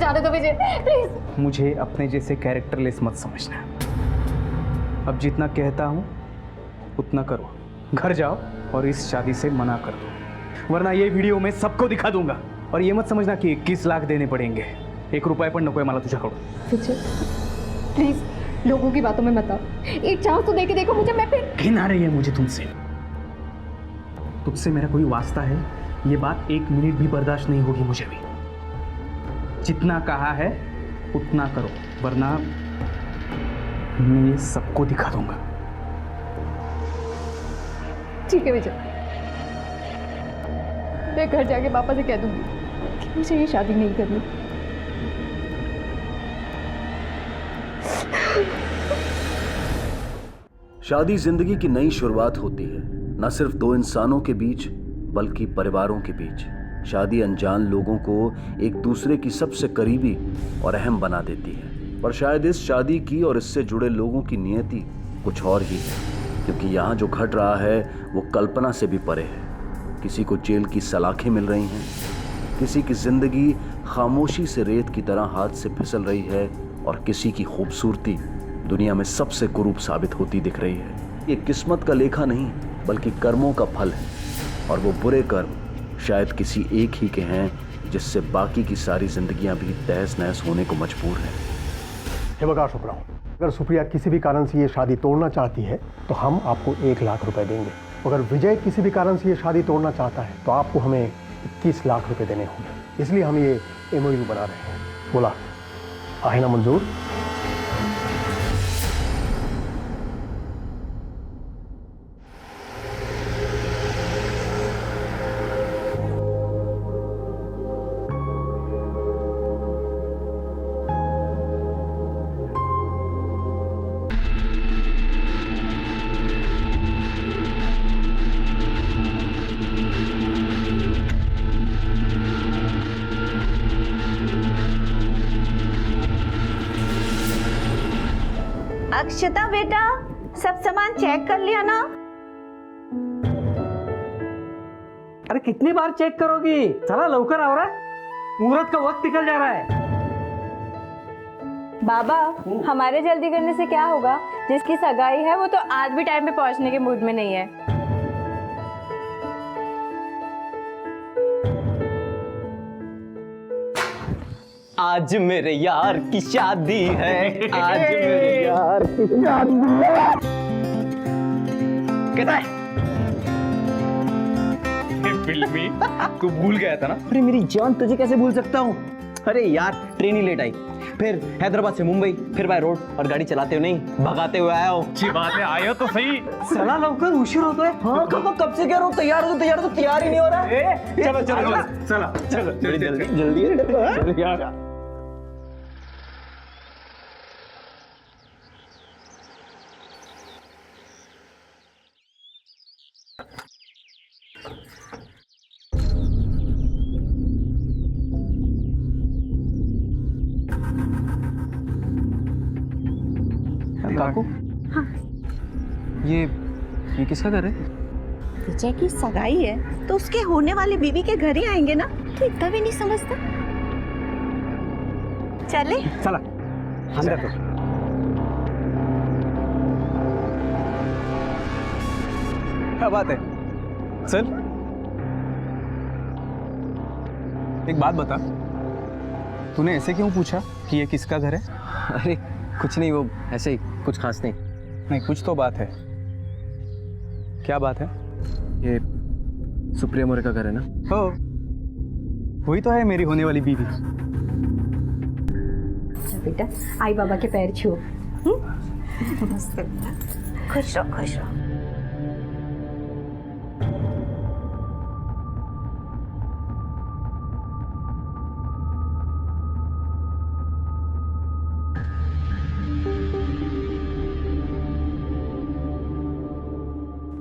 जाने दो विजय, प्लीज। मुझे अपने जैसे कैरेक्टरलेस मत समझना। अब जितना कहता हूँ उतना करो। घर जाओ और इस शादी से मना कर दो, वरना ये वीडियो मैं सबको दिखा दूंगा। और ये मत समझना कि 21 लाख देने पड़ेंगे, 1 रुपये पण नकोय मला तुझ्याकडून। विजय प्लीज, लोगों की बातों में मत आओ, एक चांस तो दे के देखो मुझे। मैं फिर घिन आ रही है मुझे तुझसे मेरा कोई वास्ता है, ये बात 1 मिनट भी बर्दाश्त नहीं होगी मुझे भी। जितना कहा है उतना करो, वरना मैं ये सबको दिखा दूंगा। ठीक है विजय, मैं घर जाके पापा से कह दूंगी कि मुझे ये शादी नहीं करनी। शादी जिंदगी की नई शुरुआत होती है, न सिर्फ 2 इंसानों के बीच बल्कि परिवारों के बीच। शादी अनजान लोगों को एक दूसरे की सबसे करीबी और अहम बना देती है, पर शायद इस शादी की और इससे जुड़े लोगों की नियति कुछ और ही है, क्योंकि यहाँ जो घट रहा है वो कल्पना से भी परे है। किसी को जेल की सलाखें मिल रही हैं, किसी की जिंदगी खामोशी से रेत की तरह हाथ से फिसल रही है, और किसी की खूबसूरती दुनिया में सबसे कुरूप साबित होती दिख रही है। ये किस्मत का लेखा नहीं बल्कि कर्मों का फल है, और वो बुरे कर्म शायद किसी एक ही के हैं जिससे बाकी की सारी जिंदगियां भी तहस नहस होने को मजबूर हैं। हे बघा शुभ्रा, अगर सुप्रिया किसी भी कारण से ये शादी तोड़ना चाहती है तो हम आपको 1 लाख रुपए देंगे। अगर विजय किसी भी कारण से ये शादी तोड़ना चाहता है तो आपको हमें 21 लाख रुपए देने होंगे। इसलिए हम ये MOU बना रहे हैं। बोला आहे ना मंजूर? अक्षता बेटा, सब सामान चेक कर लिया ना? अरे कितनी बार चेक करोगी? चला लवकर आवरा, मुहूर्त का वक्त निकल जा रहा है। बाबा, हमारे जल्दी करने से क्या होगा? जिसकी सगाई है वो तो आज भी टाइम पे पहुंचने के मूड में नहीं है। आज मेरे यार की शादी है, आज मेरे यार की शादी है। कहता है फिल्मी तू भूल गया था ना? अरे मेरी जान, तुझे कैसे भूल सकता हूँ? अरे यार, ट्रेन ही लेट आई, फिर हैदराबाद से मुंबई, फिर बाय रोड, और गाड़ी चलाते हुए नहीं भगाते हुए आया हूँ। अच्छी बात है, आया तो सही। चला लवकर, उशीर होता है। हाँ, कब से कह रहा हूँ तैयार हो, तैयार ही नहीं हो रहा। चलो चलो चलो चलो जल्दी यार। काकू, हाँ। ये किसका घर है? विजय की सगाई है तो उसके होने वाले बीवी के घर ही आएंगे ना, तो इतना भी नहीं समझता। चले चला अंदर तो। क्या बात है? चल, एक बात बता, तूने ऐसे क्यों पूछा कि ये किसका घर है? अरे कुछ नहीं, वो ऐसे ही, कुछ खास नहीं। नहीं, कुछ तो बात है। क्या बात है? ये सुप्रिया मोरे का घर है ना? हो, वही तो है मेरी होने वाली बीवी। बेटा, आई बाबा के पैर छुओ। खुश रहो, खुश रहो।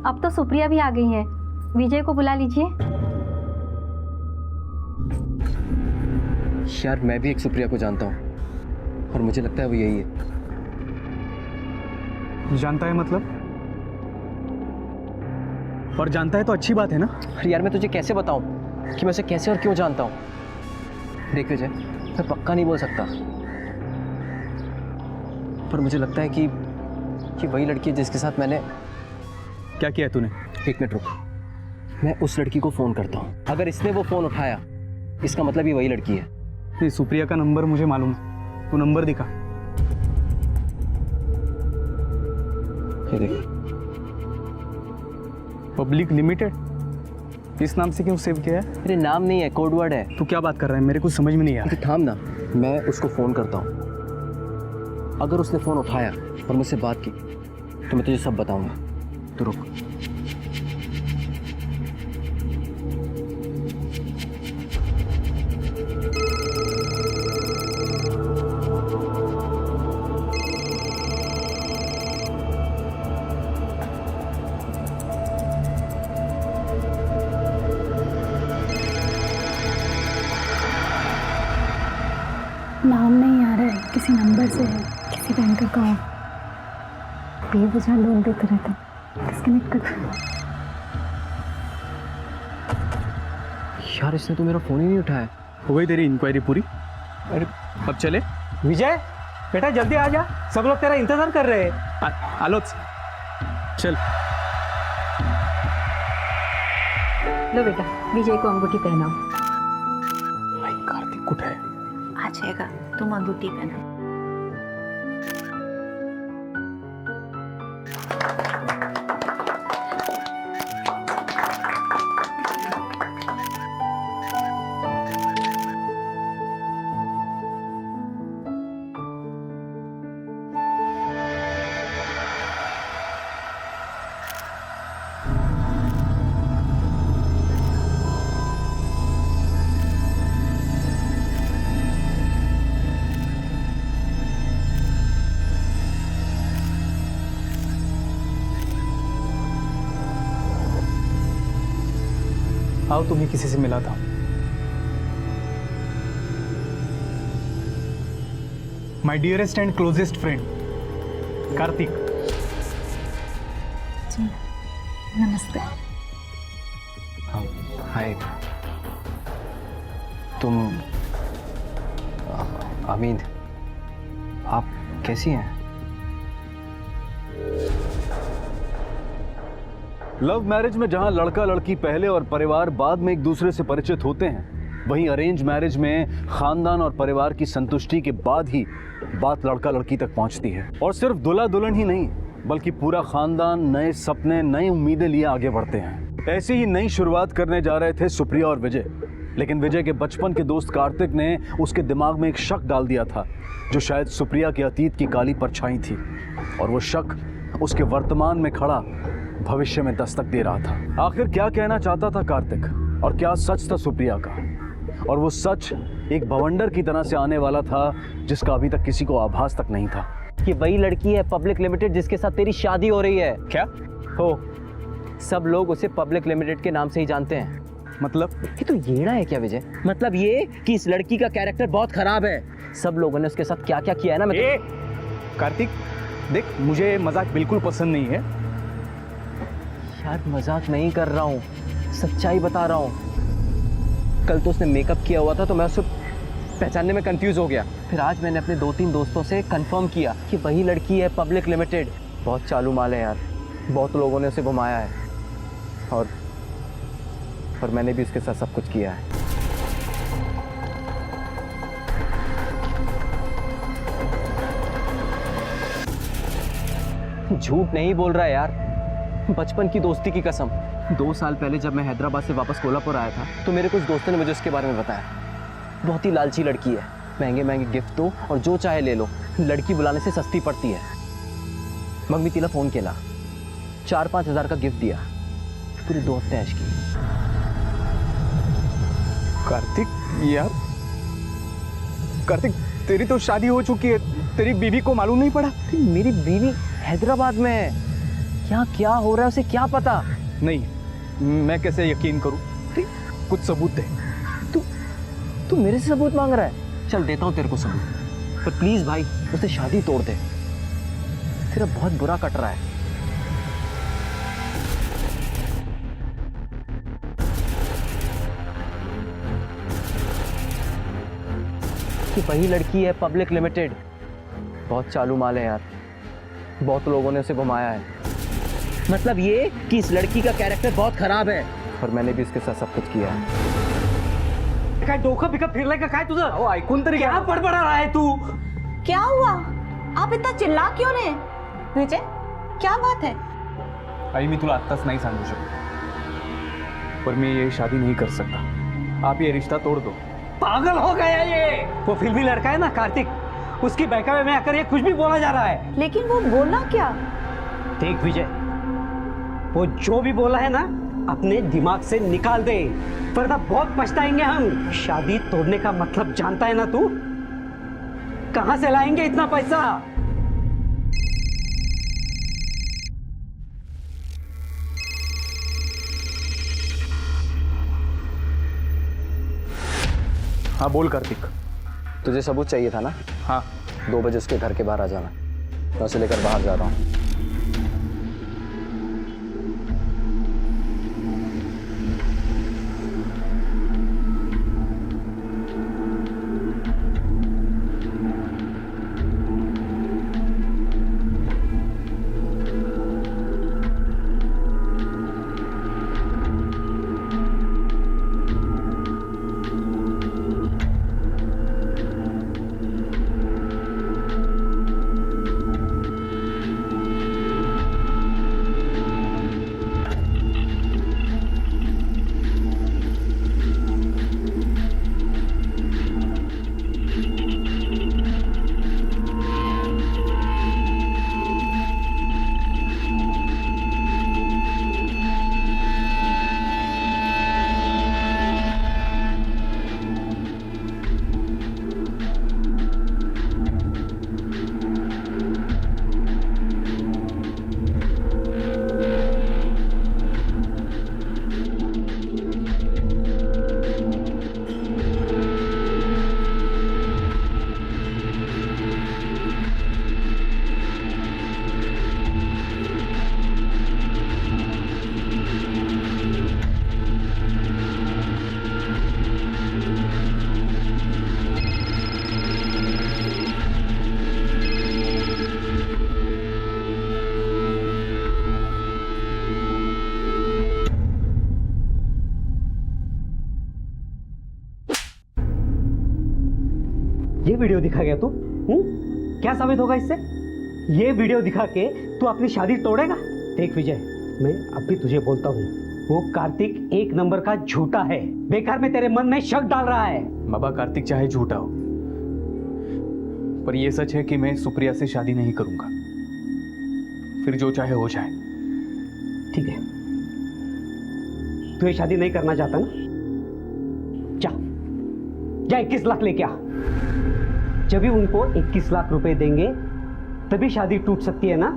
अब तो सुप्रिया भी आ गई है, विजय को बुला लीजिए। यार, मैं भी एक सुप्रिया को जानता हूँ, और मुझे लगता है वो यही है। जानता है मतलब? और जानता है तो अच्छी बात है ना? अरे यार, मैं तुझे कैसे बताऊं कि मैं उसे कैसे और क्यों जानता हूँ? देख विजय, मैं पक्का नहीं बोल सकता, पर मुझे लगता है कि वही लड़की है जिसके साथ मैंने। क्या किया है तूने? एक मिनट रुक, मैं उस लड़की को फोन करता हूँ। अगर इसने वो फोन उठाया, इसका मतलब ये वही लड़की है। ये सुप्रिया का नंबर मुझे मालूम है, तू नंबर दिखा। ये देख, पब्लिक लिमिटेड, इस नाम से क्यों सेव किया है? मेरे नाम नहीं है, कोड वर्ड है। तू क्या बात कर रहा है? मेरे कुछ समझ में नहीं आ तो रहा। थाम ना, मैं उसको फोन करता हूँ। अगर उसने फोन उठाया और मुझसे बात की तो मैं तुझे सब बताऊंगा। तो रुक। नाम नहीं आ रहा है, किसी नंबर से है, किसी बैंक अकाउंट। बेवजह लोन देते रहते, डिस्कनेक्ट कर। यार, इसने तो मेरा फोन ही नहीं उठाया। हो गई तेरी इंक्वायरी पूरी? अरे अब चले। विजय बेटा जल्दी आ जा, सब लोग तेरा इंतजार कर रहे हैं। आलोच, चल। लो बेटा, विजय को अंगूठी पहनाओ। भाई कार्तिक कुछ है? आ जाएगा, तुम अंगूठी पहना। आओ, तुम्हें किसी से मिला था। My dearest and closest friend Kartik. जी नमस्ते। हाय, तुम अमीन, आप कैसी हैं? लव मैरिज में जहां लड़का लड़की पहले और परिवार बाद में एक दूसरे से परिचित होते हैं, वहीं अरेंज मैरिज में खानदान और परिवार की संतुष्टि के बाद ही बात लड़का लड़की तक पहुंचती है। और सिर्फ दूल्हा दुल्हन ही नहीं, बल्कि पूरा खानदान नए सपने, नई उम्मीदें लिए आगे बढ़ते हैं। ऐसी ही नई शुरुआत करने जा रहे थे सुप्रिया और विजय, लेकिन विजय के बचपन के दोस्त कार्तिक ने उसके दिमाग में एक शक डाल दिया था, जो शायद सुप्रिया के अतीत की काली परछाई थी। और वो शक उसके वर्तमान में खड़ा भविष्य में दस्तक दे रहा था। आखिर क्या कहना चाहता था कार्तिक, और क्या सच था सुप्रिया का? और वो सच एक भवंडर की तरह से आने वाला था, जिसका अभी तक किसी को आभास तक नहीं था। ये वही लड़की है पब्लिक लिमिटेड जिसके साथ तेरी शादी हो रही है। क्या हो, सब लोग उसे पब्लिक लिमिटेड के नाम से ही जानते हैं। मतलब? ये तो येड़ा है क्या विजय? मतलब ये कि इस लड़की का कैरेक्टर बहुत खराब है। सब लोगों ने उसके साथ क्या क्या किया है ना। मैं कार्तिक देख, मुझे मजाक बिल्कुल पसंद नहीं है। यार मजाक नहीं कर रहा हूँ, सच्चाई बता रहा हूँ। कल तो उसने मेकअप किया हुआ था तो मैं उसे पहचानने में कंफ्यूज हो गया। फिर आज मैंने अपने 2-3 दोस्तों से कंफर्म किया कि वही लड़की है पब्लिक लिमिटेड। बहुत चालू माल है यार, बहुत लोगों ने उसे घुमाया है और मैंने भी उसके साथ सब कुछ किया है। झूठ नहीं बोल रहा यार, बचपन की दोस्ती की कसम। 2 साल पहले जब मैं हैदराबाद से वापस कोल्हापुर आया था तो मेरे कुछ दोस्तों ने मुझे उसके बारे में बताया। बहुत ही लालची लड़की है, महंगे महंगे गिफ्ट दो और जो चाहे ले लो, लड़की बुलाने से सस्ती पड़ती है। मग मी तिला फोन केला, 4-5 हज़ार का गिफ्ट दिया, पूरे 2 हफ्ते ऐश की। कार्तिक यार, कार्तिक तेरी तो शादी हो चुकी है, तेरी बीवी को मालूम नहीं पड़ा? मेरी बीवी हैदराबाद में है, यहाँ क्या हो रहा है उसे क्या पता? नहीं, मैं कैसे यकीन करूं? कुछ सबूत दे। तू मेरे से सबूत मांग रहा है? चल देता हूँ तेरे को सबूत, पर प्लीज भाई उससे शादी तोड़ दे, तेरा बहुत बुरा कट रहा है। उसकी वही लड़की है, पब्लिक लिमिटेड। बहुत चालू माल है यार, बहुत लोगों ने उसे घुमाया है। मतलब ये कि इस लड़की का कैरेक्टर बहुत खराब है, और मैंने भी उसके साथ सब कुछ किया है। काय डोकं बिकं फिरलंय का काय तुझं? अहो ऐकून तरी क्या घ्या. बडबडा रहा है तू? क्या हुआ? आप इतना चिल्ला क्यों रहे? विजय, क्या बात है? आई मी तुला आत्ताच नाही सांगू शकतो, पर मैं ये शादी नहीं कर सकता. आप ये रिश्ता तोड़ दो. पागल हो गया ये। वो फिल्मी लड़का है ना कार्तिक, उसकी बहकावे में आकर ये कुछ भी बोला जा रहा है। लेकिन वो बोला क्या? देख विजय, वो जो भी बोला है ना, अपने दिमाग से निकाल दे, वरना बहुत पछताएंगे हम। शादी तोड़ने का मतलब जानता है ना तू? कहां से लाएंगे इतना पैसा? हाँ बोल कार्तिक. तुझे सबूत चाहिए था ना? हाँ 2 बजे उसके घर के बाहर आ जाना, मैं उसे लेकर बाहर जा रहा हूँ। ये वीडियो दिखा गया तू? क्या साबित होगा इससे? ये वीडियो दिखा के तू अपनी शादी तोड़ेगा? देख विजय, मैं अब भी तुझे बोलता हूँ, वो कार्तिक 1 नंबर का झूठा है, बेकार में तेरे मन में शक डाल रहा है। बाबा कार्तिक चाहे झूठा हो, पर यह सच है कि मैं सुप्रिया से शादी नहीं करूंगा. फिर जो चाहे हो जाए. ठीक है, तू ये शादी नहीं करना चाहता ना? जा 21 लाख लेके आ। जब भी उनको 21 लाख रुपए देंगे तभी शादी टूट सकती है ना?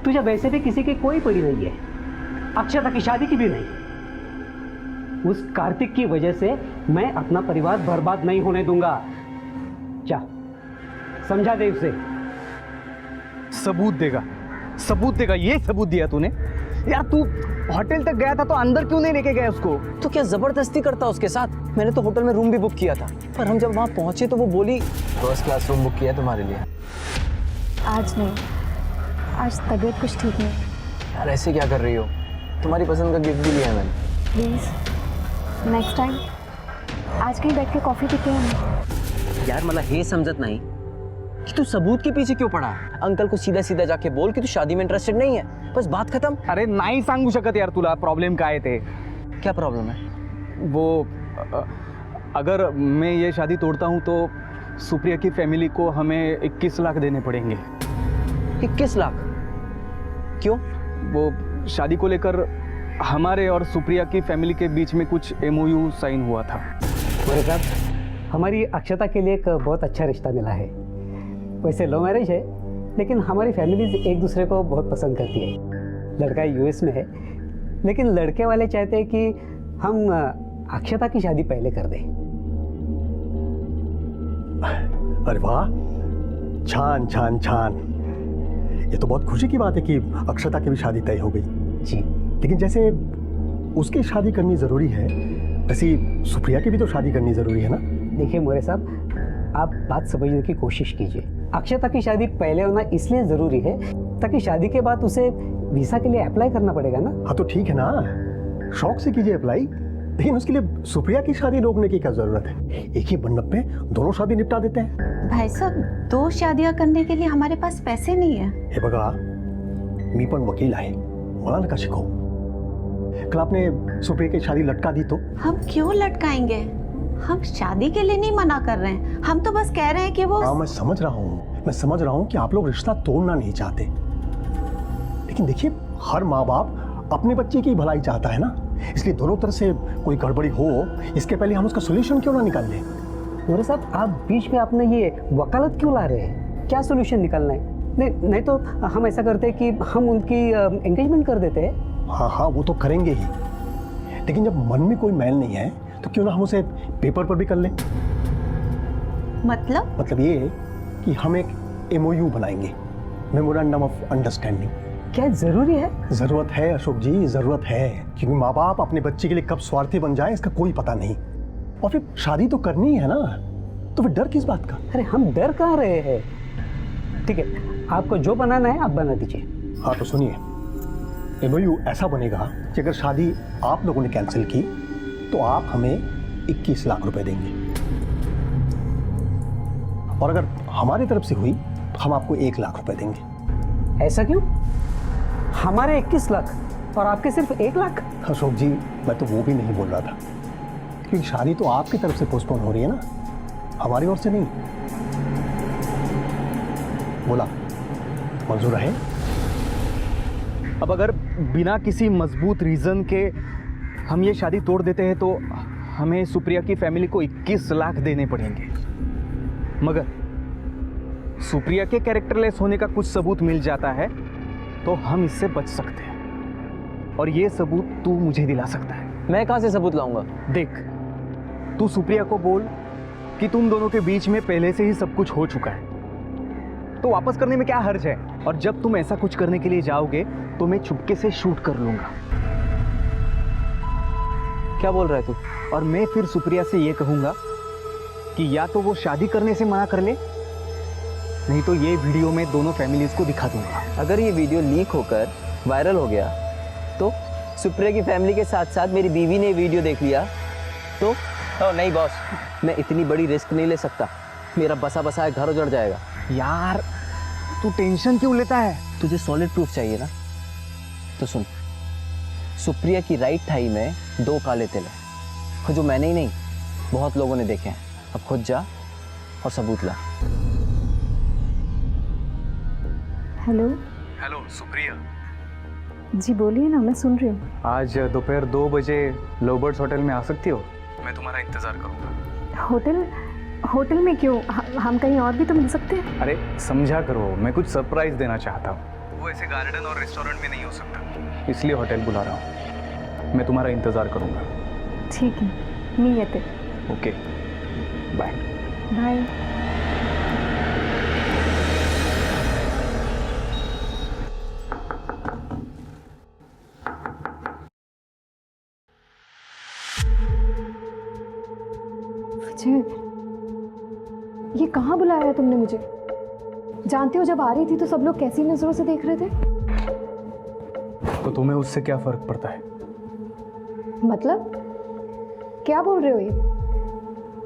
तुझे वैसे भी किसी की कोई पड़ी नहीं है, अक्षता की शादी की भी नहीं। उस कार्तिक की वजह से मैं अपना परिवार बर्बाद नहीं होने दूंगा। जा, समझा दे उसे। सबूत देगा, सबूत देगा. ये सबूत दिया तूने? यार तू होटल तक गया था तो अंदर क्यों नहीं लेके गया उसको? तो क्या जबरदस्ती करता उसके साथ? मैंने तो होटल में रूम भी बुक किया था, पर हम जब वहां पहुंचे तो वो बोली 1st क्लास रूम बुक किया है तुम्हारे लिए। आज नहीं, आज तबीयत कुछ ठीक नहीं. यार ऐसे क्या कर रही हो? तुम्हारी पसंद का गिफ्ट भी लिया है मैंने। प्लीज नेक्स्ट टाइम आज कहीं बैठ के कॉफी पीते हैं. यार मला हे समझत नहीं कि तू सबूत के पीछे क्यों पड़ा? अंकल को सीधा सीधा जाके बोल कि तू शादी में इंटरेस्टेड नहीं है, बस बात खत्म। अरे नाही सांगू शकत यार तुला प्रॉब्लेम काय ते. क्या प्रॉब्लम है? वो अगर मैं ये शादी तोड़ता हूँ तो सुप्रिया की फैमिली को हमें 21 लाख देने पड़ेंगे। 21 लाख? क्यों? वो शादी को लेकर हमारे और सुप्रिया की फैमिली के बीच में कुछ MOU साइन हुआ था। मेरे साहब, हमारी अक्षता के लिए एक बहुत अच्छा रिश्ता मिला है। वैसे लव मैरिज है, लेकिन हमारी फैमिलीज एक दूसरे को बहुत पसंद करती है। लड़का US में है, लेकिन लड़के वाले चाहते हैं कि हम अक्षता की शादी पहले कर दें। अरे वाह, छान छान छान। ये तो बहुत खुशी की बात है कि अक्षता की भी शादी तय हो गई। जी, लेकिन जैसे उसकी शादी करनी ज़रूरी है, वैसे सुप्रिया की भी तो शादी करनी ज़रूरी है ना? देखिए मोरे साहब, आप बात समझने की कोशिश कीजिए। अक्षता की शादी पहले होना इसलिए ज़रूरी है ताकि शादी के बाद उसे वीज़ा के लिए अप्लाई करना पड़ेगा ना। हाँ तो ठीक है ना, शौक से कीजिए अप्लाई, लेकिन उसके लिए सुप्रिया की शादी रोकने की क्या जरूरत है? एक ही मंडप में दोनों शादी निपटा देते हैं। भाई साहब 2 शादियां करने के लिए हमारे पास पैसे नहीं है। हे बघा, मी पण वकील आहे, मला नका शिकवू। कल आपने सुप्रिया की शादी लटका दी तो? हम क्यों लटकाएंगे? हम शादी के लिए नहीं मना कर रहे हैं, हम तो बस कह रहे हैं कि वो हाँ मैं समझ रहा हूँ कि आप लोग रिश्ता तोड़ना नहीं चाहते, लेकिन देखिए हर माँ बाप अपने बच्चे की भलाई चाहता है ना, इसलिए दोनों तरफ से कोई गड़बड़ी हो इसके पहले हम उसका सोल्यूशन क्यों ना निकाल लें? मेरे साहब आप बीच में अपने ये वकालत क्यों ला रहे हैं? क्या सोल्यूशन निकालना है? नहीं तो हम ऐसा करते हैं कि हम उनकी एंगेजमेंट कर देते हैं। हाँ वो तो करेंगे ही, लेकिन जब मन में कोई मैल नहीं है तो क्यों ना हम उसे पेपर पर भी कर लें। मतलब ये कि हम एक MOU बनाएंगे, मेमोरेंडम ऑफ अंडरस्टैंडिंग। क्या जरूरी है? जरूरत है अशोक जी, जरूरत है, क्योंकि माँ बाप अपने बच्चे के लिए कब स्वार्थी बन जाए इसका कोई पता नहीं, और फिर शादी तो करनी है ना, तो फिर डर किस बात का? अरे हम डर कहाँ रहे हैं? ठीक है, आपको जो बनाना है आप बना दीजिए। हाँ तो सुनिए, MOU ऐसा बनेगा कि अगर शादी आप लोगों ने कैंसिल की तो आप हमें 21 लाख रुपए देंगे, और अगर हमारी तरफ से हुई तो हम आपको 1 लाख रुपए देंगे। ऐसा क्यों? हमारे 21 लाख और आपके सिर्फ 1 लाख? अशोक जी मैं तो वो भी नहीं बोल रहा था, क्योंकि शादी तो आपकी तरफ से पोस्टपोन हो रही है ना, हमारी ओर से नहीं। बोला मंजूर है? अब अगर बिना किसी मजबूत रीज़न के हम ये शादी तोड़ देते हैं तो हमें सुप्रिया की फैमिली को 21 लाख देने पड़ेंगे, मगर सुप्रिया के कैरेक्टरलेस होने का कुछ सबूत मिल जाता है तो हम इससे बच सकते हैं, और ये सबूत तू मुझे दिला सकता है। मैं कहाँ से सबूत लाऊंगा? देख, तू सुप्रिया को बोल कि तुम दोनों के बीच में पहले से ही सब कुछ हो चुका है, तो वापस करने में क्या हर्ज है, और जब तुम ऐसा कुछ करने के लिए जाओगे तो मैं चुपके से शूट कर लूंगा। क्या बोल रहा है तू? और मैं फिर सुप्रिया से ये कहूंगा कि या तो वो शादी करने से मना कर ले, नहीं तो ये वीडियो मैं दोनों फैमिलीज को दिखा दूंगा। अगर ये वीडियो लीक होकर वायरल हो गया तो सुप्रिया की फैमिली के साथ साथ मेरी बीवी ने वीडियो देख लिया तो नहीं बॉस, मैं इतनी बड़ी रिस्क नहीं ले सकता, मेरा बसा बसाया घर उजड़ जाएगा। यार तू टेंशन क्यों लेता है? तुझे सॉलिड प्रूफ चाहिए ना, तो सुन, सुप्रिया की राइट थाई में 2 काले तिल है, जो मैंने ही नहीं बहुत लोगों ने देखे हैं। अब खुद जा और सबूत ला। हेलो सुप्रिया जी, बोलिए ना, मैं सुन रही हूँ। आज दोपहर 2 बजे लोबर्ट्स होटल में आ सकती हो? मैं तुम्हारा इंतजार करूंगा। होटल में क्यों? हम कहीं और भी तो मिल सकते हैं। अरे समझा करो, मैं कुछ सरप्राइज देना चाहता हूँ, वो ऐसे गार्डन और रेस्टोरेंट में नहीं हो सकता, इसलिए होटल बुला रहा हूँ। मैं तुम्हारा इंतजार करूंगा। ठीक है, नियत है। Okay, bye bye. ये कहाँ बुलाया है तुमने मुझे? जानती हो जब आ रही थी तो सब लोग कैसी नजरों से देख रहे थे। तो तुम्हें उससे क्या फर्क पड़ता है? मतलब क्या बोल रहे हो ये?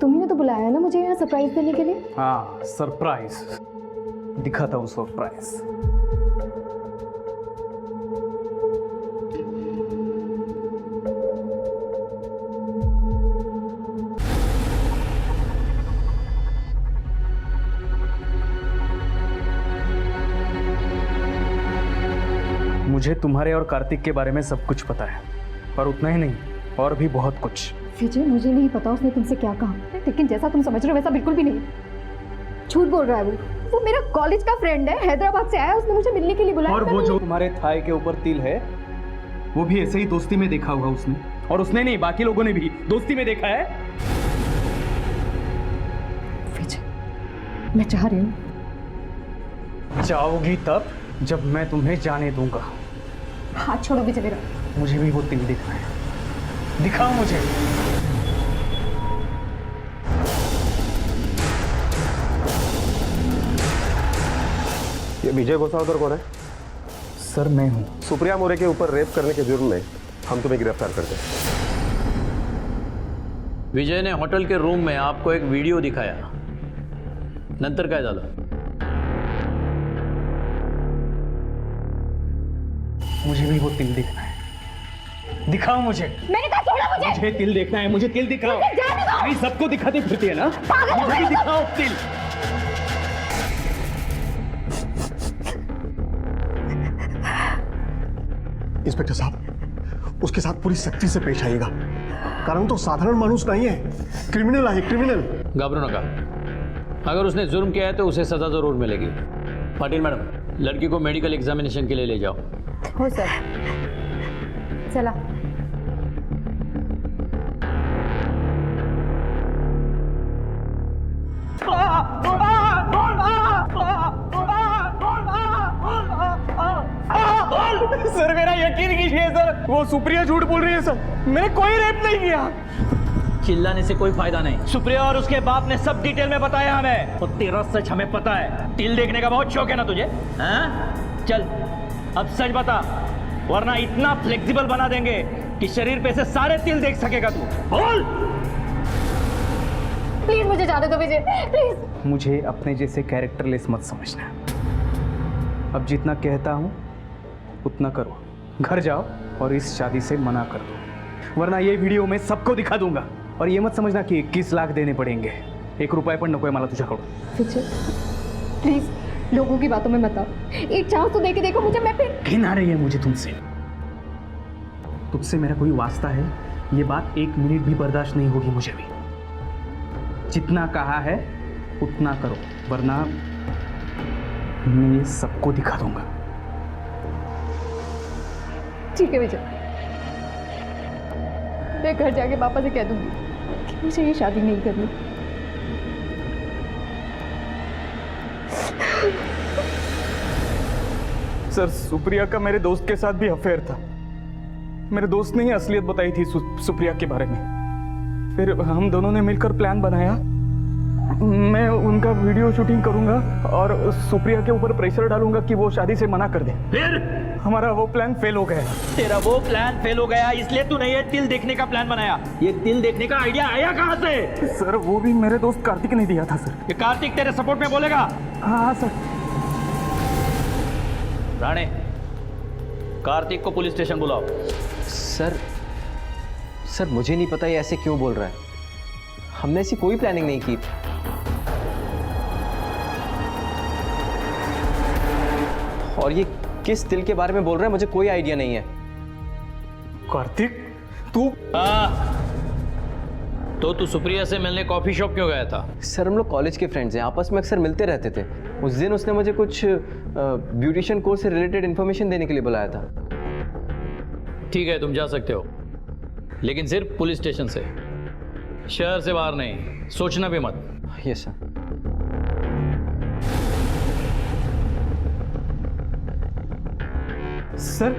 तुम्ही ने तो बुलाया ना मुझे यहाँ सरप्राइज देने के लिए। हाँ, सरप्राइज दिखाता हूँ, सरप्राइज। मुझे तुम्हारे और कार्तिक के बारे में सब कुछ पता है, और उतना ही नहीं, और भी बहुत कुछ। विजय, मुझे नहीं पता उसने तुमसे क्या कहा, लेकिन जैसा तुम समझ रहे हो वैसा बिल्कुल भी नहीं। झूठ बोल रहा है वो मेरा कॉलेज का फ्रेंड है, हैदराबाद से आया, उसने मुझे मिलने के लिए बुलाया। और वो जो तुम्हारे थाई के ऊपर तिल है वो भी ऐसे ही दोस्ती में देखा होगा उसने, और उसने नहीं, बाकी लोगों ने भी दोस्ती में देखा है। विजय, मैं चाह रही हूँ। जाओगी तब जब मैं तुम्हें जाने दूंगा। हाथ छोड़ो विजय मेरा। मुझे भी वो तिल दिखना है, दिखाओ मुझे। ये विजय गोसावदर कौन है? सर मैं हूँ। सुप्रिया मोरे के ऊपर रेप करने के जुर्म में हम तुम्हें गिरफ्तार करते हैं। विजय ने हॉटेल के रूम में आपको एक व्हिडिओ दिखाया, नंतर काय झालं? मुझे भी वो तिल देखना है, दिखाओ मुझे। मैंने कहा छोड़ो मुझे। मुझे तिल देखना है, मुझे तिल दिखाओ। जाने दो। नहीं, सबको दिखाती फिरती है ना, पागल हो मुझे भी गए हो? दिखाओ तिल। इंस्पेक्टर साहब, उसके साथ पूरी सख्ती से पेश आइएगा, कारण तो साधारण मानुस नहीं है, क्रिमिनल है, क्रिमिनल। घबरो नका, अगर उसने जुर्म किया है तो उसे सजा जरूर मिलेगी। पाटिल मैडम, लड़की को मेडिकल एग्जामिनेशन के लिए ले जाओ। हो सर, चला। सर मेरा यकीन कीजिए सर, वो सुप्रिया झूठ बोल रही है सर, मैंने कोई रेप नहीं किया। चिल्लाने से कोई फायदा नहीं। सुप्रिया और उसके बाप ने सब डिटेल में बताया हमें, और तेरा सच हमें पता है। तिल देखने का बहुत शौक है ना तुझे? हाँ? चल अब सच बता, वरना इतना फ्लेक्सिबल बना देंगे कि शरीर पे से सारे तिल देख सकेगा तू। बोल। प्लीज मुझे जाने दो विजय, प्लीज। मुझे अपने जैसे कैरेक्टरलेस मत समझना। अब जितना कहता हूँ उतना करो, घर जाओ और इस शादी से मना कर दो, वरना ये वीडियो मैं सबको दिखा दूंगा। और ये मत समझना कि 21 लाख देने पड़ेंगे, 1 रुपया पण नकोय मला तुझ्याकडून। विजय प्लीज, लोगों की बातों में मत आओ, एक चांस तो दे के देखो मुझे। मैं फिर घिन आ रही है मुझे तुमसे, तुझसे मेरा कोई वास्ता है, ये बात 1 मिनट भी बर्दाश्त नहीं होगी मुझे भी। जितना कहा है उतना करो, वरना मैं ये सबको दिखा दूंगा। ठीक है विजय, मैं घर जाके पापा से कह दूंगी कि मुझे ये शादी नहीं करनी। सर, सुप्रिया का मेरे दोस्त के साथ भी अफेयर था। मेरे दोस्त ने ही असलियत बताई थी सुप्रिया के बारे में। फिर हम दोनों ने मिलकर प्लान बनाया, मैं उनका वीडियो शूटिंग करूंगा और सुप्रिया के ऊपर प्रेशर डालूंगा कि वो शादी से मना कर दे। फिर हमारा वो प्लान फेल हो गया। तेरा वो प्लान फेल हो गया, इसलिए तूने ये तिल देखने का प्लान बनाया। ये तिल देखने का आइडिया आया कहाँ से? सर, वो भी मेरे दोस्त कार्तिक ने दिया था सर। ये कार्तिक तेरे सपोर्ट में बोलेगा? हाँ सर। राणे, कार्तिक को पुलिस स्टेशन बुलाओ। सर मुझे नहीं पता ये ऐसे क्यों बोल रहा है, हमने ऐसी कोई प्लानिंग नहीं की। और ये किस तिल के बारे में बोल रहा है मुझे कोई आइडिया नहीं है। कार्तिक, तू? तो तू सुप्रिया से मिलने कॉफी शॉप क्यों गया था? सर हम लोग कॉलेज के फ्रेंड्स हैं, आपस में अक्सर मिलते रहते थे। उस दिन उसने मुझे कुछ ब्यूटिशियन कोर्स से रिलेटेड इन्फॉर्मेशन देने के लिए बुलाया था। ठीक है, तुम जा सकते हो, लेकिन सिर्फ पुलिस स्टेशन से, शहर से बाहर नहीं। सोचना भी मत। Yes sir.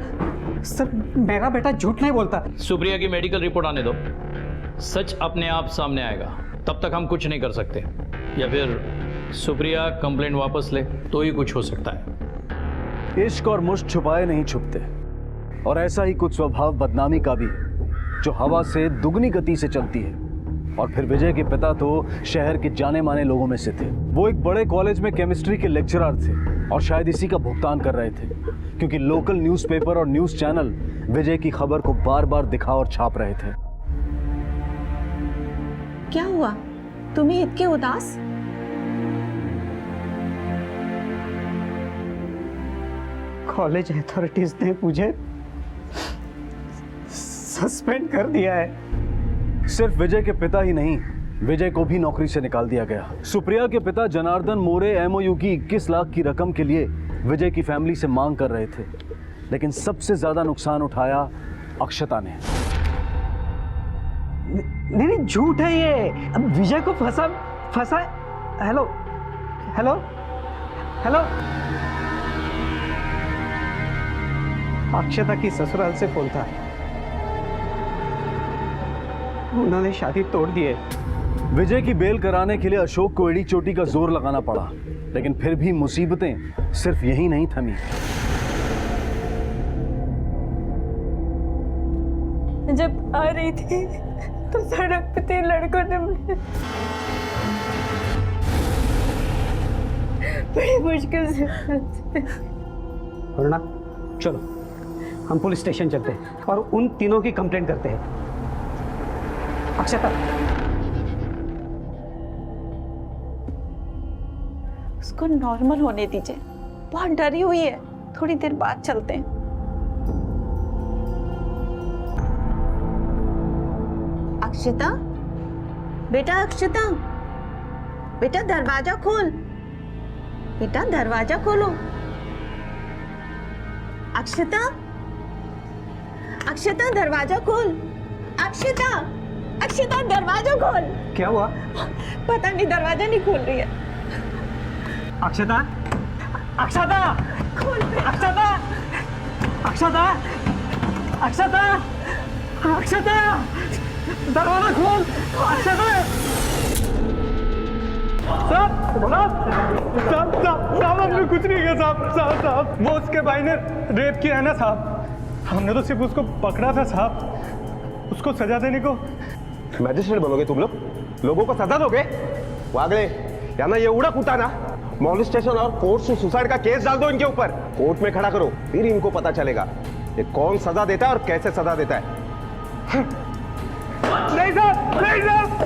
सर मेरा बेटा झूठ नहीं बोलता। सुप्रिया की मेडिकल रिपोर्ट आने दो, सच अपने आप सामने आएगा। तब तक हम कुछ नहीं कर सकते, या फिर सुप्रिया कंप्लेंट वापस ले तो ही कुछ हो सकता है। इश्क और मुश्क छुपाए नहीं छुपते, और ऐसा ही कुछ स्वभाव बदनामी का भी है जो हवा से दुगनी गति से चलती है। और फिर विजय के पिता तो शहर के जाने माने लोगों में से थे। वो एक बड़े कॉलेज में केमिस्ट्री के लेक्चरर थे और शायद इसी का भुगतान कर रहे थे, क्योंकि लोकल न्यूज़पेपर और न्यूज़ चैनल विजय की खबर को बार बार दिखा और छाप रहे थे। क्या हुआ, तुम्हें इतने उदास? कॉलेज अथॉरिटीज ने मुझे सस्पेंड कर दिया है। सिर्फ विजय के पिता ही नहीं, विजय को भी नौकरी से निकाल दिया गया। सुप्रिया के पिता जनार्दन मोरे एमओयू की 21 लाख की रकम के लिए विजय की फैमिली से मांग कर रहे थे, लेकिन सबसे ज्यादा नुकसान उठाया अक्षता ने। नहीं झूठ है ये। अब विजय को फंसा। हेलो हेलो हेलो, अक्षता की ससुराल से फोन था, उन्होंने शादी तोड़ दी है। विजय की बेल कराने के लिए अशोक को एड़ी चोटी का जोर लगाना पड़ा, लेकिन फिर भी मुसीबतें सिर्फ यही नहीं थमी। जब आ रही थी तो सड़क पे 3 लड़कों ने मुझे बड़ी मुश्किल से वरुणा चलो हम पुलिस स्टेशन चलते हैं और उन तीनों की कंप्लेंट करते हैं। अक्षता उसको नॉर्मल होने दीजिए, बहुत डरी हुई है, थोड़ी देर बाद चलते हैं। अक्षता, बेटा अक्षता, बेटा दरवाजा खोल, बेटा दरवाजा खोलो। अक्षता, अक्षता दरवाजा खोल, अक्षता, अक्षता दरवाजा खोल। क्या हुआ? पता नहीं दरवाजा नहीं खोल रही है। अक्षता, अक्षता, खोल दे। अक्षता, अक्षता, अक्षता, अक्षता, दरवाजा खोल, अक्षता। साहब हमने कुछ नहीं किया साहब। वो उसके भाई ने रेप किया है ना साहब, हमने तो सिर्फ उसको पकड़ा था साहब। उसको सजा देने को मॅजिस्ट्रेट बनोगे तुम लोग? लोगों को सजा दोगे? वागले यांना एवढा कुटाना, मॉलेस्टेशन और फोर्स टू सुसाइड का केस डाल दो इनके ऊपर, कोर्ट में खड़ा करो, फिर इनको पता चलेगा ये कौन सजा देता है और कैसे सजा देता है। नहीं साहब, नहीं साहब,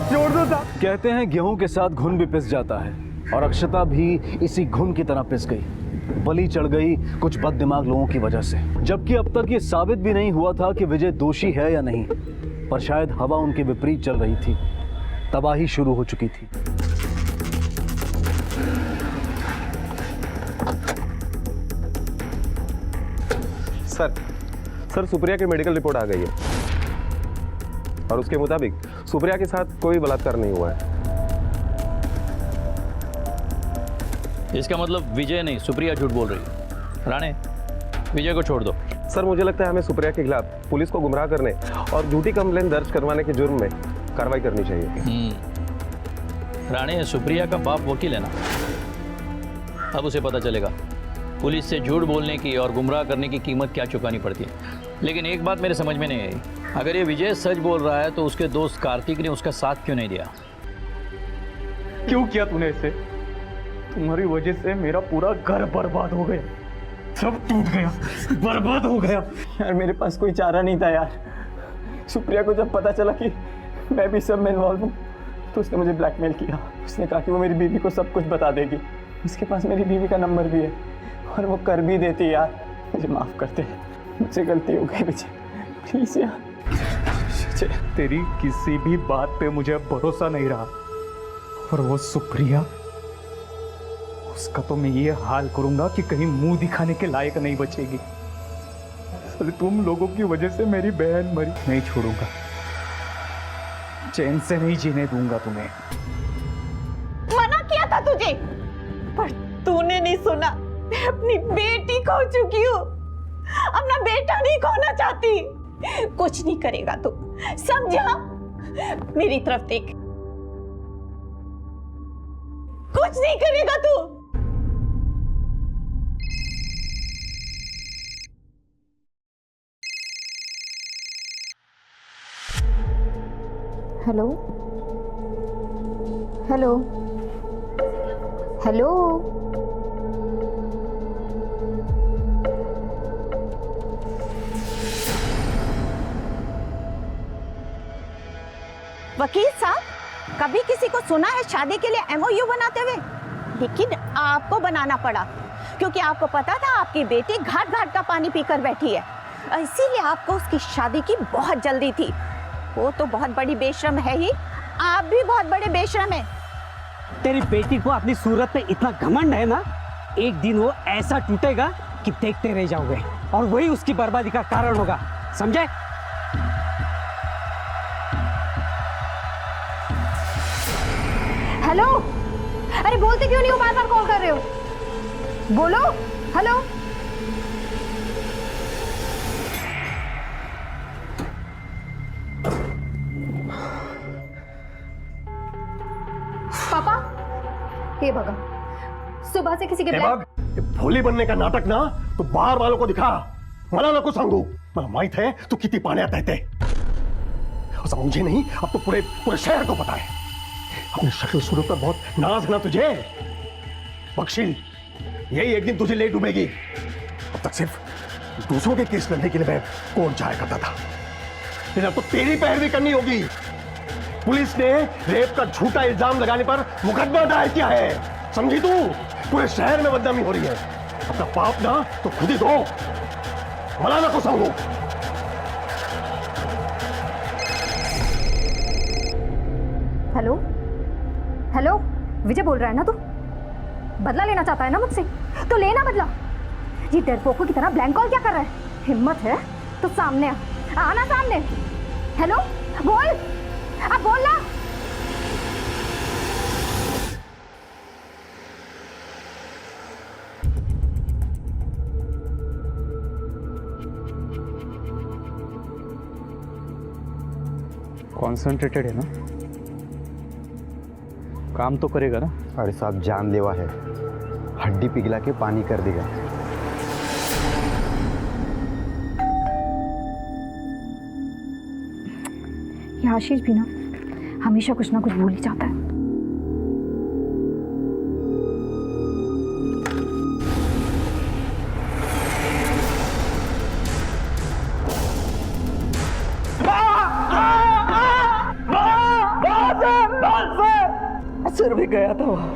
छोड़ दो साहब। कहते हैं गेहूं के साथ घुन भी पिस जाता है, और अक्षता भी इसी घुन की तरह पिस गई, बलि चढ़ गई कुछ बददिमाग लोगों की वजह से। जबकि अब तक ये साबित भी नहीं हुआ था कि विजय दोषी है या नहीं, पर शायद हवा उनके विपरीत चल रही थी, तबाही शुरू हो चुकी थी। सर सुप्रिया की मेडिकल रिपोर्ट आ गई है और उसके मुताबिक सुप्रिया के साथ कोई बलात्कार नहीं हुआ है। इसका मतलब विजय नहीं सुप्रिया झूठ बोल रही है। राणे, विजय को छोड़ दो। सर मुझे लगता है हमें सुप्रिया के खिलाफ पुलिस को गुमराह करने और झूठी कंप्लेंट दर्ज करवाने के जुर्म में कार्रवाई करनी चाहिए। राणे, सुप्रिया का बाप वकील है ना, अब उसे पता चलेगा पुलिस से झूठ बोलने की और गुमराह करने की कीमत क्या चुकानी पड़ती है। लेकिन एक बात मेरे समझ में नहीं आई, अगर ये विजय सच बोल रहा है तो उसके दोस्त कार्तिक ने उसका साथ क्यों नहीं दिया? क्यों किया तूने इसे? तुम्हारी वजह से मेरा पूरा घर बर्बाद हो गया, सब टूट गया, बर्बाद हो गया। यार मेरे पास कोई चारा नहीं था यार। सुप्रिया को जब पता चला कि मैं भी सब में इन्वॉल्व हूँ तो उसने मुझे ब्लैकमेल किया। उसने कहा कि वो मेरी बीवी को सब कुछ बता देगी, उसके पास मेरी बीवी का नंबर भी है और वो कर भी देती। यार मुझे माफ़ करते, मुझसे गलती हो गई विजय, प्लीज यार। तेरी किसी भी बात पे मुझे अब भरोसा नहीं रहा, और वो सुप्रिया, उसका तो मैं ये हाल करूंगा कि कहीं मुंह दिखाने के लायक नहीं बचेगी। तुम लोगों की वजह से मेरी बहन मरी, नहीं छोड़ूंगा, चैन से नहीं जीने दूंगा तुम्हें। मना किया था तुझे, पर तूने नहीं सुना। मैं अपनी बेटी खो चुकी हूँ, अपना बेटा नहीं खोना चाहती। कुछ नहीं करेगा तू, समझा? मेरी तरफ देख, कुछ नहीं करेगा तू। हेलो हेलो हेलो, वकील साहब, कभी किसी को सुना है शादी के लिए एमओयू बनाते हुए? लेकिन आपको बनाना पड़ा क्योंकि आपको पता था आपकी बेटी घाट घाट का पानी पीकर बैठी है, इसीलिए आपको उसकी शादी की बहुत जल्दी थी। वो तो बहुत बड़ी बेशरम है ही, आप भी बहुत बड़े बेशरम हैं। तेरी बेटी को अपनी सूरत पे इतना घमंड है ना, एक दिन वो ऐसा टूटेगा कि देखते रह जाओगे और वही उसकी बर्बादी का कारण होगा, समझे? हेलो, अरे बोलते क्यों नहीं हो, बार बार कॉल कर रहे हो? बोलो। हेलो, लिए भगा। सुबह से किसी के हे बघ, हे भोली बनने का नाटक ना तो बाहर वालों को दिखा, मला नको सांगू। मला माहित है तू किती पाण्यात आहे ते। असं मुझे नहीं, अब तो पूरे पूरे शहर को पता है। अपनी शक्ल सूरत पर बहुत नाज है ना तुझे, बख्शील यही एक दिन तुझे ले डूबेगी। अब तक सिर्फ दूसरों के केस लड़ने के लिए मैं कोर्ट जाया करता था, लेकिन अब तो तेरी पैरवी करनी होगी। पुलिस ने रेप का झूठा इल्जाम लगाने पर मुकदमा दायर किया है, समझी तू? पूरे शहर में बदनामी हो रही है। अपना पाप ना तो खुद ही धो, मला नको सांगू। हेलो हेलो, विजय बोल रहा है ना तू? बदला लेना चाहता है ना मुझसे? तो लेना बदला। ये डरपोकों की तरह ब्लैंक कॉल क्या कर रहा है? हिम्मत है तो सामने आना सामने। हेलो बोल, अब बोल ना। कॉन्सेंट्रेटेड है ना, काम तो करेगा ना? अरे साहब जानलेवा है, हड्डी पिघला के पानी कर देगा। ये आशीष भी ना हमेशा कुछ ना कुछ भूल ही जाता है। सर भी गया था वहां।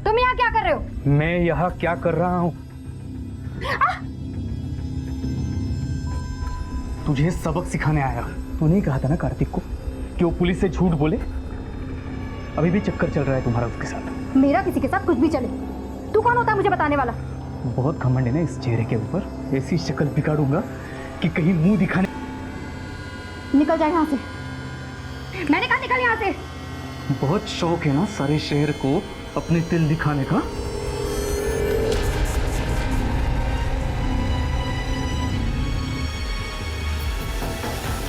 तुम यहाँ क्या कर रहे हो? मैं यहाँ क्या कर रहा हूँ? तुझे सबक सिखाने आया। तूने ही कहा था ना कार्तिक को कि वो पुलिस से झूठ बोले। अभी भी चक्कर चल रहा है तुम्हारा उसके साथ। मेरा किसी के साथ कुछ भी चले, तू कौन होता है मुझे बताने वाला? बहुत घमंड है ना इस चेहरे के ऊपर। ऐसी शक्ल बिगाड़ूंगा कि कहीं मुंह दिखाने। निकल जाए यहाँ से। मैंने कहा निकल यहाँ से। बहुत शौक है ना सारे शहर को अपने तिल दिखाने का।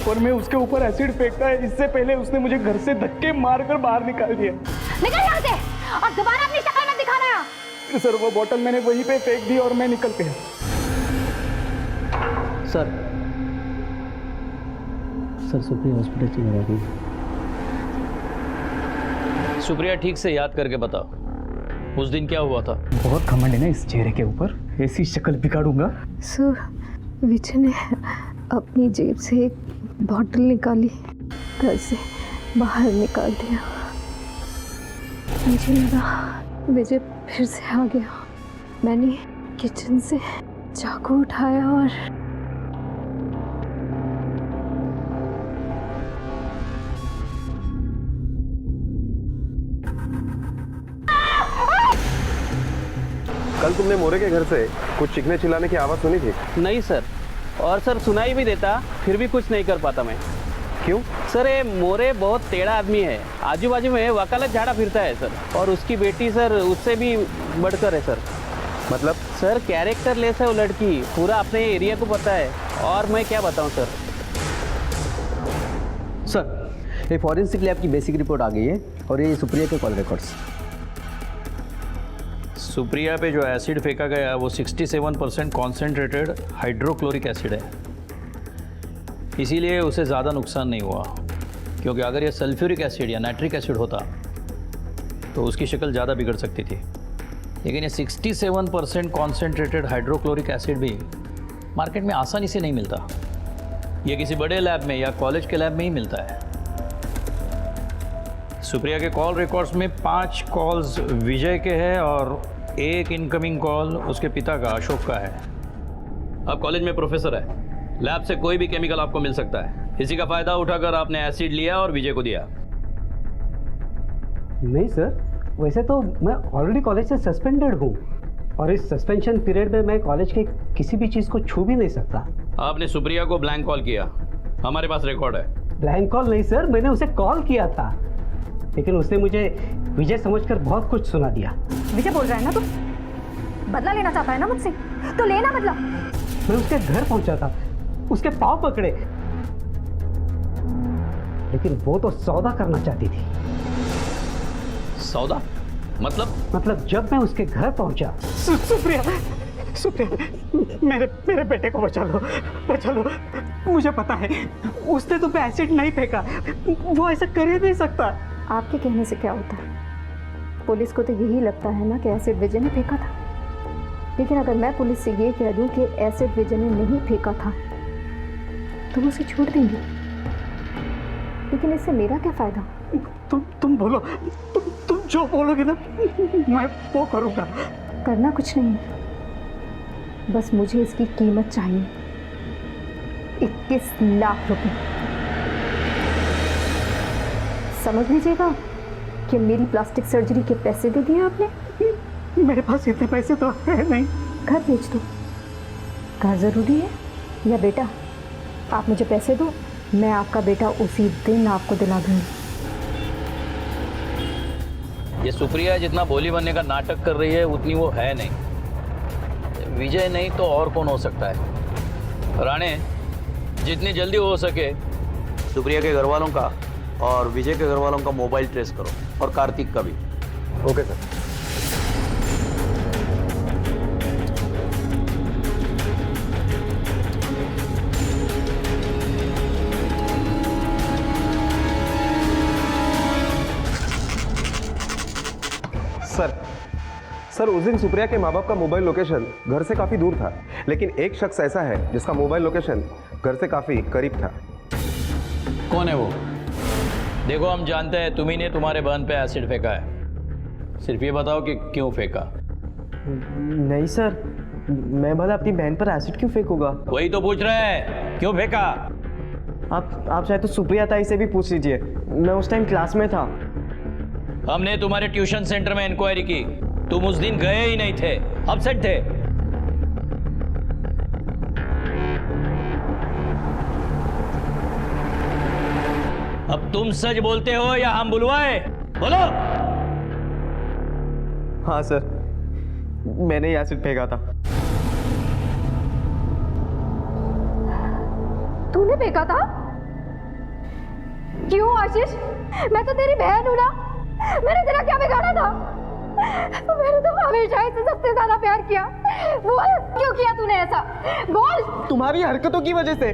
और मैं उसके ऊपर एसिड फेंकता है इससे पहले उसने मुझे घर से धक्के मारकर बाहर निकाल दिया। निकल यहाँ से और दोबारा अपनी शक्ल मत दिखाना यहाँ। सर वो बोतल मैंने वहीं पे फेंक दी और मैं निकल गया। सर सुप्रिया हॉस्पिटल चली गई। सुप्रिया ठीक से याद करके बताओ उस दिन क्या हुआ था? बहुत घमंड है ना इस चेहरे के ऊपर। ऐसी शक्ल बिगाड़ूंगा। सर विजय ने अपनी जेब से एक बॉटल निकाली, घर से बाहर निकाल दिया। मुझे लगा विजय फिर से आ गया। मैंने किचन से चाकू उठाया और कल तुमने मोरे के घर से कुछ चीखने चिल्लाने की आवाज सुनी थी? नहीं सर, और सर सुनाई भी देता फिर भी कुछ नहीं कर पाता मैं। क्यों? सर ये मोरे बहुत टेढ़ा आदमी है, आजू बाजू में वकालत झाड़ा फिरता है सर। और उसकी बेटी सर उससे भी बढ़कर है सर। मतलब? सर कैरेक्टर लेस है वो लड़की, पूरा अपने एरिया को पता है। और मैं क्या बताऊं सर। सर ये फॉरेंसिक लैब की बेसिक रिपोर्ट आ गई है और ये सुप्रिया के कॉल रिकॉर्ड्स। सुप्रिया पे जो एसिड फेंका गया वो 67% कॉन्सेंट्रेटेड हाइड्रोक्लोरिक एसिड है, इसीलिए उसे ज़्यादा नुकसान नहीं हुआ। क्योंकि अगर ये सल्फ्यूरिक एसिड या नाइट्रिक एसिड होता तो उसकी शक्ल ज़्यादा बिगड़ सकती थी। लेकिन ये 67% कॉन्सेंट्रेटेड हाइड्रोक्लोरिक एसिड भी मार्केट में आसानी से नहीं मिलता। ये किसी बड़े लैब में या कॉलेज के लैब में ही मिलता है। सुप्रिया के कॉल रिकॉर्ड्स में 5 कॉल्स विजय के हैं और एक इनकमिंग कॉल उसके पिता का अशोक का है। अब कॉलेज में प्रोफेसर है, लैब से कोई भी केमिकल आपको मिल सकता है। इसी का फायदा उठाकर आपने एसिड लिया और विजय को दिया। नहीं सर, वैसे तो मैं ऑलरेडी कॉलेज से सस्पेंडेड हूँ और इस सस्पेंशन पीरियड में मैं कॉलेज की किसी भी चीज़ को छू भी नहीं सकता। आपने सुप्रिया को ब्लैंक कॉल किया, हमारे पास रिकॉर्ड है। ब्लैंक कॉल नहीं सर, मैंने उसे कॉल किया था, लेकिन उसने मुझे विजय समझकर बहुत कुछ सुना दिया। विजय बोल रहा है ना तू? बदला लेना चाहता है ना मुझसे? तो लेना बदला। मैं उसके घर पहुंचा था, उसके पाँव पकड़े, लेकिन वो तो सौदा करना चाहती थी। सौदा? मतलब जब मैं उसके घर पहुंचा। सुप्रिया, मेरे बेटे को बचा लो। मुझे पता है उसने तो एसिड नहीं फेंका, वो ऐसा कर ही नहीं सकता। आपके कहने से क्या होता है? पुलिस को तो यही लगता है ना कि एसिड विजय ने फेंका था। लेकिन अगर मैं पुलिस से ये कह दूं कि एसिड विजय ने नहीं फेंका था तो वो उसे छोड़ देंगे। लेकिन इससे मेरा क्या फायदा? तुम बोलो, तुम जो बोलोगे ना मैं वो करूँगा। करना कुछ नहीं, बस मुझे इसकी कीमत चाहिए, 21 लाख रुपए। समझ लीजिएगा कि मेरी प्लास्टिक सर्जरी के पैसे दे दिए आपने। मेरे पास इतने पैसे तो है नहीं। घर बेच दो। घर ज़रूरी है या बेटा? आप मुझे पैसे दो, मैं आपका बेटा उसी दिन आपको दिला दूंगी। ये सुप्रिया जितना भोली बनने का नाटक कर रही है उतनी वो है नहीं। विजय नहीं तो और कौन हो सकता है? राणे, जितनी जल्दी हो सके सुप्रिया के घर वालों का और विजय के घर वालों का मोबाइल ट्रेस करो, और कार्तिक का भी। Okay sir. सर उस दिन सुप्रिया के माँ बाप का मोबाइल लोकेशन घर से काफी दूर था, लेकिन एक शख्स ऐसा है जिसका मोबाइल लोकेशन घर से काफी करीब था। कौन है वो? देखो, हम जानते हैं तुम्ही ने तुम्हारे बहन पे एसिड फेंका है। सिर्फ ये बताओ कि क्यों फेंका। नहीं सर, मैं भला अपनी बहन पर एसिड क्यों फेंकूंगा? वही तो पूछ रहे हैं, क्यों फेंका? आप शायद तो सुप्रिया ताई से भी पूछ लीजिए, मैं उस टाइम क्लास में था। हमने तुम्हारे ट्यूशन सेंटर में इंक्वायरी की, तुम उस दिन गए ही नहीं थे, अपसेट थे। अब तुम सच बोलते हो या हम बुलवाए? बोलो। हाँ सर, मैंने ही एसिड फेंका था। तूने फेंका था? क्यों आशीष? मैं तो तेरी बहन हूं ना, मैंने तेरा क्या बिगाड़ा था? मैंने तो हमेशा इसे सबसे ज्यादा प्यार किया। बोल, क्यों किया तूने ऐसा? बोल। तुम्हारी हरकतों की वजह से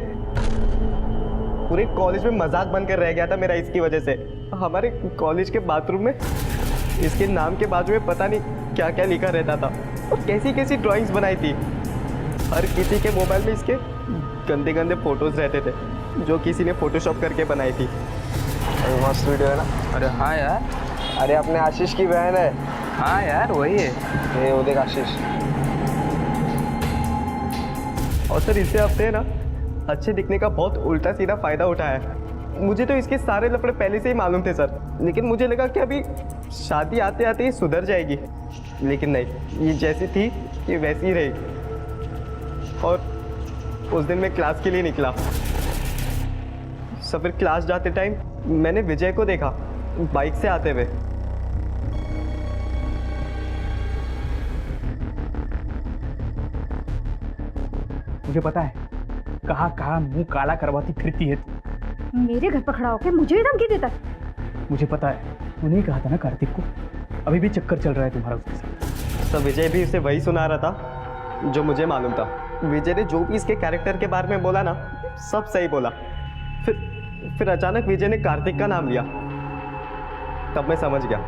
पूरे कॉलेज में मजाक बनकर रह गया था मेरा इसकी वजह से। हमारे कॉलेज के बाथरूम में इसके नाम के बाजू में पता नहीं क्या क्या लिखा रहता था, और कैसी कैसी ड्राइंग्स बनाई थी। हर किसी के मोबाइल में इसके गंदे गंदे फोटोज रहते थे जो किसी ने फोटोशॉप करके बनाई थी। मस्त वीडियो है ना? अरे हाँ यार, अरे अपने आशीष की बहन है। हाँ यार वही है। ये वो देख आशीष। और सर इसे हफ्ते ना अच्छे दिखने का बहुत उल्टा सीधा फायदा उठाया है। मुझे तो इसके सारे लफड़े पहले से ही मालूम थे सर, लेकिन मुझे लगा कि अभी शादी आते आते ही सुधर जाएगी, लेकिन नहीं, ये जैसी थी ये वैसी ही रही। और उस दिन मैं क्लास के लिए निकला। सब फिर क्लास जाते टाइम मैंने विजय को देखा बाइक से आते हुए। मुझे पता है कहाँ कहाँ मुंह काला करवाती फिरती है तू। मेरे घर पर खड़ा होकर मुझे ही धमकी देता है। मुझे पता है, उन्हें कहा था ना कार्तिक को, अभी भी चक्कर चल रहा है तुम्हारा उसके साथ। तो विजय भी उसे वही सुना रहा था जो मुझे मालूम था। विजय ने जो भी इसके कैरेक्टर के बारे में बोला ना, सब सही बोला। फिर अचानक विजय ने कार्तिक का नाम लिया, तब मैं समझ गया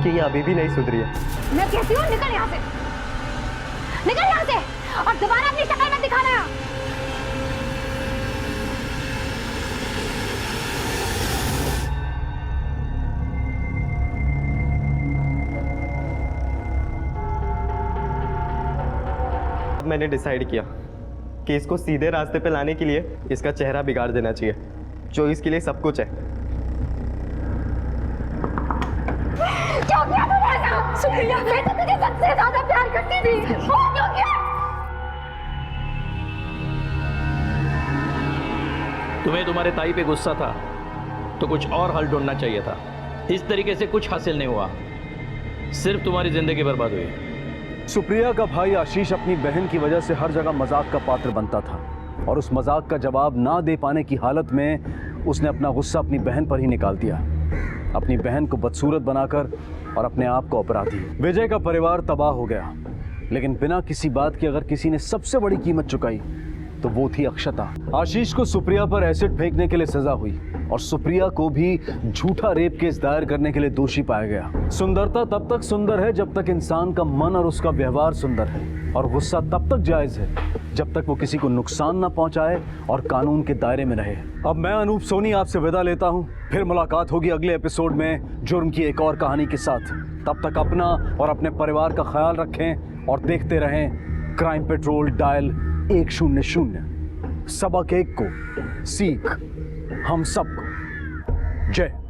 कि ये अभी भी नहीं सुधरी है। मैं कहती हूँ निकल यहाँ से, निकल यहाँ से, और दोबारा अपनी शक्ल मत दिखाना। मैंने डिसाइड किया कि इसको सीधे रास्ते पे लाने के लिए इसका चेहरा बिगाड़ देना चाहिए, जो इसके लिए सब कुछ है। क्यों किया तूने ऐसा? सुप्रिया, मैं तो तुझे सबसे ज्यादा प्यार करती थी। वो क्यों किया? तुम्हें तुम्हारे ताई पे गुस्सा था तो कुछ और हल ढूंढना चाहिए था। इस तरीके से कुछ हासिल नहीं हुआ, सिर्फ तुम्हारी जिंदगी बर्बाद हुई। सुप्रिया का भाई आशीष अपनी बहन की वजह से हर जगह मजाक का पात्र बनता था, और उस मजाक का जवाब ना दे पाने की हालत में उसने अपना गुस्सा अपनी बहन पर ही निकाल दिया, अपनी बहन को बदसूरत बनाकर और अपने आप को अपराधी। विजय का परिवार तबाह हो गया, लेकिन बिना किसी बात के अगर किसी ने सबसे बड़ी कीमत चुकाई तो वो थी अक्षता। आशीष को सुप्रिया पर एसिड फेंकने के लिए सजा हुई और सुप्रिया को भी झूठा रेप केस दायर करने के लिए दोषी पाया गया। सुंदरता तब तक सुंदर है जब तक इंसान का मन और उसका व्यवहार सुंदर है, और गुस्सा तब तक जायज है जब तक वो किसी को नुकसान ना पहुंचाए और कानून के दायरे में रहे। अब मैं अनूप सोनी आपसे विदा लेता हूं, फिर मुलाकात होगी अगले एपिसोड में जुर्म की एक और कहानी के साथ। तब तक अपना और अपने परिवार का ख्याल रखें और देखते रहें क्राइम पेट्रोल डायल 100। सबक एक को सीख हम सबको। जय।